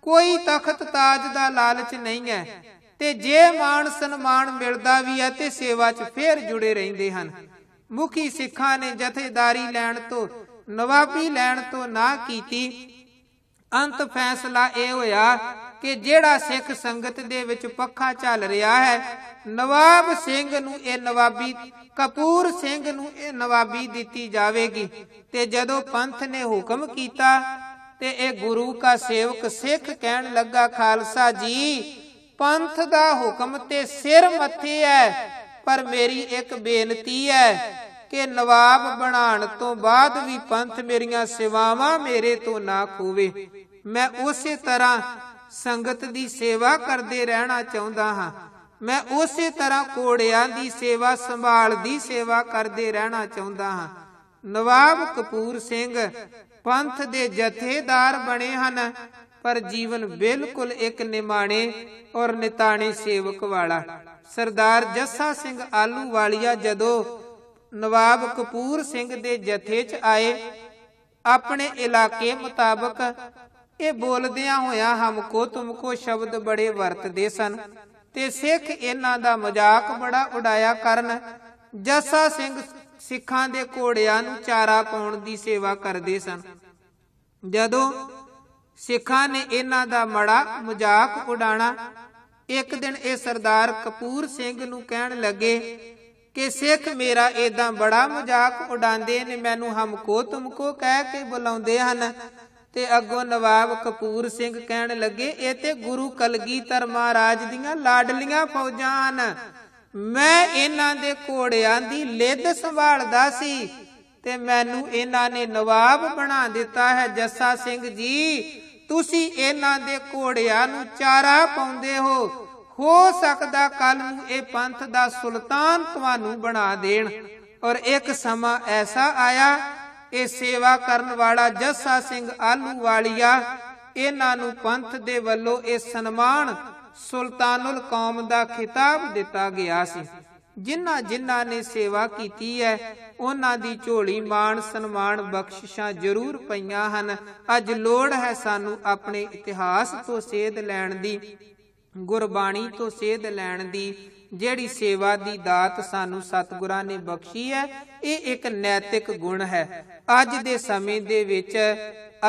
ਕੋਈ ਤਖਤ ਤਾਜ ਦਾ ਲਾਲਚ ਨਹੀਂ ਹੈ, ਤੇ ਜੇ ਮਾਣ ਸਨਮਾਨ ਮਿਲਦਾ ਵੀ ਹੈ ਤੇ ਸੇਵਾ 'ਚ ਫੇਰ ਜੁੜੇ ਰਹਿੰਦੇ ਹਨ। ਮੁਖੀ ਸਿੱਖਾਂ ਨੇ ਜਥੇਦਾਰੀ ਲੈਣ ਤੋਂ, ਨਵਾਬੀ ਲੈਣ ਤੋਂ ਨਾ ਕੀਤੀ। ਅੰਤ ਫੈਸਲਾ ਇਹ ਹੋਇਆ ਕਿ ਜਿਹੜਾ ਸਿੱਖ ਸੰਗਤ ਦੇ ਵਿੱਚ ਪੱਖਾ ਚੱਲ ਰਿਹਾ ਹੈ, ਨਵਾਬ ਸਿੰਘ ਨੂੰ ਇਹ ਨਵਾਬੀ, ਕਪੂਰ ਸਿੰਘ ਨੂੰ ਇਹ ਨਵਾਬੀ ਦਿੱਤੀ ਜਾਵੇਗੀ। ਤੇ ਜਦੋਂ ਪੰਥ ਨੇ ਹੁਕਮ ਕੀਤਾ ਤੇ ਇਹ ਗੁਰੂ ਕਾ ਸੇਵਕ ਸਿੱਖ ਕਹਿਣ ਲੱਗਾ ਖਾਲਸਾ ਜੀ, ਪੰਥ ਦਾ ਹੁਕਮ ਤੇ ਸਿਰ ਮੱਥੇ ਹੈ, ਪਰ ਮੇਰੀ ਇੱਕ ਬੇਨਤੀ ਹੈ ਕਿ ਨਵਾਬ ਬਣਾਉਣ ਤੋਂ ਬਾਅਦ ਵੀ ਪੰਥ ਮੇਰੀਆਂ ਸੇਵਾਵਾਂ ਮੇਰੇ ਤੋਂ ਨਾ ਖੋਵੇ। ਮੈਂ ਉਸੇ ਤਰ੍ਹਾਂ ਸੰਗਤ ਦੀ ਸੇਵਾ ਕਰਦੇ ਰਹਿਣਾ ਚਾਹੁੰਦਾ ਹਾਂ। ਮੈਂ ਉਸੇ ਤਰ੍ਹਾਂ ਘੋੜਿਆਂ ਦੀ ਸੇਵਾ, ਸੰਭਾਲ ਦੀ ਸੇਵਾ ਕਰਦੇ ਰਹਿਣਾ ਚਾਹੁੰਦਾ ਹਾਂ। ਨਵਾਬ ਕਪੂਰ ਸਿੰਘ ਪੰਥ ਦੇ ਜਥੇਦਾਰ ਬਣੇ ਹਨ, ਪਰ ਜੀਵਨ ਬਿਲਕੁਲ ਇੱਕ ਨਿਮਾਣੇ ਔਰ ਨਿਤਾਣੇ ਸੇਵਕ ਵਾਲਾ। ਸਰਦਾਰ ਜੱਸਾ ਸਿੰਘ ਆਹਲੂਵਾਲੀਆ ਜਦੋਂ ਨਵਾਬ ਕਪੂਰ ਸਿੰਘ ਦੇ ਜਥੇ 'ਚ ਆਏ, ਆਪਣੇ ਇਲਾਕੇ ਮੁਤਾਬਕ ਇਹ ਬੋਲਦਿਆਂ ਹੋਇਆ ਹਮਕੋ ਤੁਮਕੋ ਸ਼ਬਦ ਬੜੇ ਵਰਤਦੇ ਸਨ ਤੇ ਸਿੱਖ ਇਹਨਾਂ ਦਾ ਮਜ਼ਾਕ ਬੜਾ ਉਡਾਇਆ ਕਰਨ। ਜੱਸਾ ਸਿੰਘ ਸਿੱਖਾਂ ਦੇ ਘੋੜਿਆਂ ਨੂੰ ਚਾਰਾ ਪਾਉਣ ਦੀ ਸੇਵਾ ਕਰਦੇ ਸਨ। ਜਦੋਂ ਸਿੱਖਾਂ ਨੇ ਇਹਨਾਂ ਦਾ ਬੜਾ ਮਜ਼ਾਕ ਉਡਾਣਾ, ਇੱਕ ਦਿਨ ਇਹ ਸਰਦਾਰ ਕਪੂਰ ਸਿੰਘ ਨੂੰ ਕਹਿਣ ਲੱਗੇ ਕਿ ਸਿੱਖ ਮੇਰਾ ਏਦਾਂ ਬੜਾ ਮਜ਼ਾਕ ਉਡਾਉਂਦੇ ਨੇ, ਮੈਨੂੰ ਹਮਕੋ ਤੁਮਕੋ ਕਹਿ ਕੇ ਬੁਲਾਉਂਦੇ ਹਨ। ਤੇ ਅੱਗੋਂ ਨਵਾਬ ਕਪੂਰ ਸਿੰਘ ਕਹਿਣ ਲੱਗੇ ਇਹ ਤੇ ਗੁਰੂ ਕਲਗੀਧਰ ਮਹਾਰਾਜ ਦੀਆਂ ਲਾਡਲੀਆਂ ਫੌਜਾਂ ਹਨ, ਮੈਂ ਇਹਨਾਂ ਦੇ ਘੋੜਿਆਂ ਦੀ ਲਿੱਦ ਸੰਭਾਲਦਾ ਸੀ ਤੇ ਮੈਨੂੰ ਇਹਨਾਂ ਨੇ ਨਵਾਬ ਬਣਾ ਦਿੱਤਾ ਹੈ। ਜੱਸਾ ਸਿੰਘ ਜੀ, ਤੁਸੀਂ ਇਹਨਾਂ ਦੇ ਘੋੜਿਆਂ ਨੂੰ ਚਾਰਾ ਪਾਉਂਦੇ ਹੋ ਸਕਦਾ ਕੱਲ ਨੂੰ ਇਹ ਪੰਥ ਦਾ ਸੁਲਤਾਨ ਤੁਹਾਨੂੰ ਬਣਾ ਦੇਣ। ਔਰ ਇੱਕ ਸਮਾਂ ਐਸਾ ਆਇਆ, ਇਹ ਸੇਵਾ ਕਰਨ ਵਾਲਾ ਜੱਸਾ ਸਿੰਘ ਆਹਲੂਵਾਲੀਆ, ਇਹਨਾਂ ਨੂੰ ਪੰਥ ਦੇ ਵੱਲੋਂ ਇਹ ਸਨਮਾਨ ਸੁਲਤਾਨੁਲ ਕੌਮ ਦਾ ਖਿਤਾਬ ਦਿੱਤਾ ਗਿਆ ਸੀ। ਜਿਨ੍ਹਾਂ ਨੇ ਸੇਵਾ ਕੀਤੀ ਹੈ ਉਹਨਾਂ ਦੀ ਝੋਲੀ ਮਾਣ ਸਨਮਾਨ ਬਖਸ਼ਿਸ਼ਾਂ ਜ਼ਰੂਰ ਪਈਆਂ ਹਨ। ਅੱਜ ਲੋੜ ਹੈ ਸਾਨੂੰ ਆਪਣੇ ਇਤਿਹਾਸ ਤੋਂ ਸੇਧ ਲੈਣ ਦੀ, ਗੁਰਬਾਣੀ ਤੋਂ ਸੇਧ ਲੈਣ ਦੀ। ਜਿਹੜੀ ਸੇਵਾ ਦੀ ਦਾਤ ਸਾਨੂੰ ਸਤਿਗੁਰਾਂ ਨੇ ਬਖਸ਼ੀ ਹੈ, ਇਹ ਇੱਕ ਨੈਤਿਕ ਗੁਣ ਹੈ। ਅੱਜ ਦੇ ਸਮੇਂ ਦੇ ਵਿੱਚ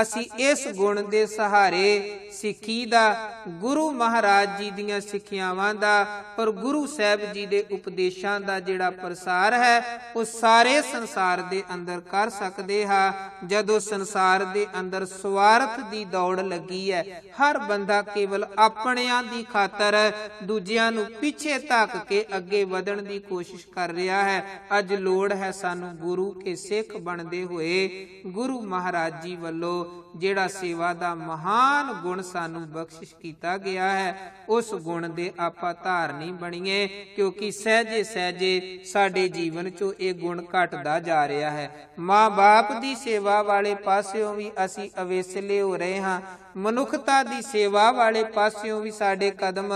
ਅਸੀਂ ਇਸ ਗੁਣ ਦੇ ਸਹਾਰੇ ਸਿੱਖੀ ਦਾ, ਗੁਰੂ ਮਹਾਰਾਜ ਜੀ ਦੀਆਂ ਸਿੱਖਿਆਵਾਂ ਦਾ ਔਰ ਗੁਰੂ ਸਾਹਿਬ ਜੀ ਦੇ ਉਪਦੇਸ਼ਾਂ ਦਾ ਜਿਹੜਾ ਪ੍ਰਸਾਰ ਹੈ ਉਹ ਸਾਰੇ ਸੰਸਾਰ ਦੇ ਅੰਦਰ ਕਰ ਸਕਦੇ ਹਾਂ। ਜਦੋਂ ਸੰਸਾਰ ਦੇ ਅੰਦਰ ਸਵਾਰਥ ਦੀ ਦੌੜ ਲੱਗੀ ਹੈ, ਹਰ ਬੰਦਾ ਕੇਵਲ ਆਪਣਿਆਂ ਦੀ ਖਾਤਰ ਦੂਜਿਆਂ ਨੂੰ ਪਿੱਛੇ ਧੱਕ ਕੇ ਅੱਗੇ ਵਧਣ ਦੀ ਕੋਸ਼ਿਸ਼ ਕਰ ਰਿਹਾ ਹੈ। ਅੱਜ ਲੋੜ ਹੈ ਸਾਨੂੰ ਗੁਰੂ ਕੇ ਸਿੱਖ ਬਣਦੇ ਹੋਏ ਗੁਰੂ ਮਹਾਰਾਜ ਜੀ ਵੱਲੋਂ ਜਿਹੜਾ ਸੇਵਾ ਦਾ ਮਹਾਨ ਗੁਣ ਸਾਨੂੰ ਬਖਸ਼ਿਸ਼ ਕੀਤਾ ਗਿਆ ਹੈ, ਉਸ ਗੁਣ ਦੇ ਆਪਾਂ ਧਾਰਨੀ ਬਣੀਏ, ਕਿਉਂਕਿ ਸਹਿਜੇ ਸਹਿਜੇ ਸਾਡੇ ਜੀਵਨ ਚੋਂ ਇਹ ਗੁਣ ਘਟਦਾ ਜਾ ਰਿਹਾ ਹੈ। ਮਾਂ ਬਾਪ ਦੀ ਸੇਵਾ ਵਾਲੇ ਪਾਸਿਓਂ ਵੀ ਅਸੀਂ ਅਵੇਸਲੇ ਹੋ ਰਹੇ ਹਾਂ, ਮਨੁੱਖਤਾ ਦੀ ਸੇਵਾ ਵਾਲੇ ਪਾਸਿਓਂ ਵੀ ਸਾਡੇ ਕਦਮ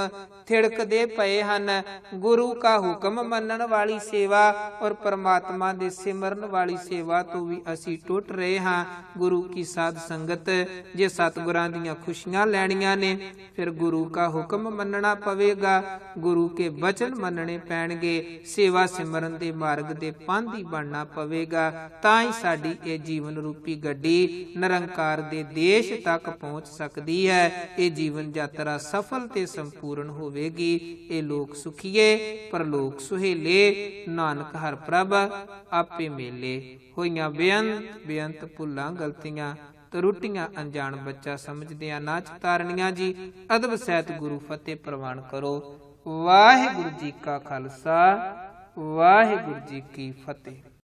ਥਿੜਕਦੇ ਪਏ ਹਨ। ਗੁਰੂ ਕਾ ਹੁਕਮ ਮੰਨਣ ਵਾਲੀ ਸੇਵਾ ਔਰ ਪਰਮਾਤਮਾ ਦੇ ਸਿਮਰਨ ਵਾਲੀ ਸੇਵਾ ਤੋਂ ਵੀ ਅਸੀਂ ਟੁੱਟ ਰਹੇ ਹਾਂ। ਗੁਰੂ ਕੀ ਸਾਧ ਸੰਗਤ, ਜੇ ਸਤਿਗੁਰਾਂ ਦੀਆਂ ਖੁਸ਼ੀਆਂ ਲੈਣੀਆਂ ਨੇ ਫਿਰ ਗੁਰੂ ਕਾ ਹੁਕਮ ਮੰਨਣਾ ਪਵੇਗਾ, ਗੁਰੂ ਕੇ ਬਚਨ ਮੰਨਣੇ ਪੈਣਗੇ, ਸੇਵਾ ਸਿਮਰਨ ਦੇ ਮਾਰਗ ਦੇ ਪਾਂਧੀ ਬਣਨਾ ਪਵੇਗਾ। ਤਾਂ ਹੀ ਸਾਡੀ ਇਹ ਜੀਵਨ ਰੂਪੀ ਗੱਡੀ ਨਿਰੰਕਾਰ ਦੇ ਦੇਸ਼ ਤੱਕ ਪਹੁੰਚ ਸਕਦੀ ਹੈ। ਇਹ ਜੀਵਨ ਯਾਤਰਾ ਸਫਲ ਤੇ ਸੰਪੂਰਨ ਹੋਵੇਗੀ। ਇਹ ਲੋਕ ਸੁਖੀਏ ਪਰਲੋਕ ਸੁਹੇਲੇ, ਨਾਨਕ ਹਰ ਪ੍ਰਭ ਆਪੇ ਮੇਲੇ। ਹੋਈਆਂ ਬੇਅੰਤ ਭੁੱਲਾਂ ਗਲਤੀਆਂ ਤਰੁੱਟੀਆਂ ਅਣਜਾਣ ਬੱਚਾ ਸਮਝਦਿਆਂ ਨਾ ਚਿਤਾਰਨੀਆਂ ਜੀ। ਅਦਬ ਸਹਿਤ ਗੁਰੂ ਫਤਿਹ ਪ੍ਰਵਾਨ ਕਰੋ। ਵਾਹਿਗੁਰੂ ਜੀ ਕਾ ਖਾਲਸਾ, ਵਾਹਿਗੁਰੂ ਜੀ ਕੀ ਫਤਿਹ।